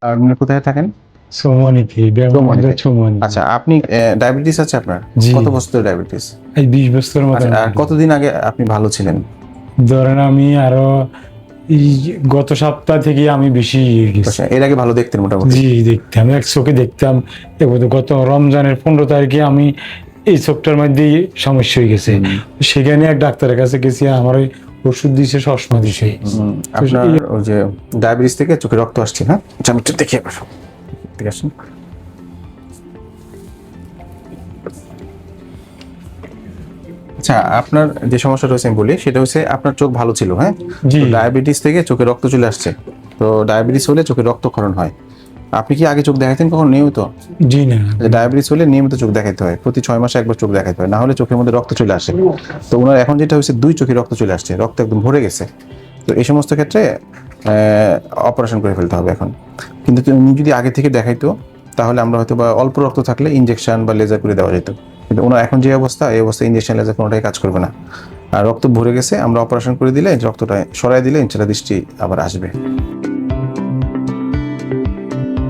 আপনি কোথায় থাকেন? সোমানিতে চৌমুহনীতে। চৌমনি। আচ্ছা, আপনি ডায়াবেটিস আছে আপনার? জি। কত বছর ধরে ডায়াবেটিস? এই 20 বছরের মতো। আচ্ছা, আর কতদিন আগে আপনি ভালো ছিলেন? ধরেন আমি আরো এই গত সপ্তাহ থেকে আমি বেশি গেছি। আচ্ছা, এর আগে ভালো দেখতেন মোটামুটি? জি, দেখতাম, এক চোখে দেখতাম। এবার গত রমজানের 15 তারিখে আমি এই চোখটার মধ্যে সমস্যা হয়ে গেছে। সেখানে এক ডাক্তারের কাছে গেছি, আমার ওই ওষুধ দিয়েছে, চশমা দিয়েছে। আপনার ওই যে ডায়াবেটিস থেকে চোখে রক্ত আসছে, হ্যাঁ? আচ্ছা, আমি একটু দেখি এবার। ঠিক আছে। আচ্ছা, আপনার যে সমস্যাটা হয়েছে আমি বলি, সেটা হচ্ছে আপনার চোখ ভালো ছিল, হ্যাঁ? জি। তো ডায়াবেটিস থেকে চোখে রক্ত চলে আসছে। তো ডায়াবেটিস হলে চোখে রক্তক্ষরণ হয়। আপনি কি আগে চোখ দেখাতেন কখন নিয়মিত? জি না। ডায়াবেটিস হলে নিয়মিত চোখ দেখাতে হয়, প্রতি 6 মাসে একবার চোখ দেখাতে হয়, না হলে চোখের মধ্যে রক্ত চলে আসে। তো ওনার এখন যেটা হচ্ছে 2 চোখে রক্ত চলে আসছে, রক্ত একদম ভরে গেছে। তো এই সমস্ত ক্ষেত্রে অপারেশন করে ফেলতে হবে এখন। কিন্তু উনি যদি আগে থেকে দেখাইতো, তাহলে আমরা হয়তো বা অল্প রক্ত থাকলে ইনজেকশন বা লেজার করে দেওয়া যেত। কিন্তু ওনার এখন যে অবস্থা, এই অবস্থায় ইনজেকশন লেজার কোনোটাই কাজ করবে না। আর রক্ত ভরে গেছে, আমরা অপারেশন করে দিলে রক্তটা সরাই দিলে ইনশাআল্লাহ দৃষ্টি আবার আসবে।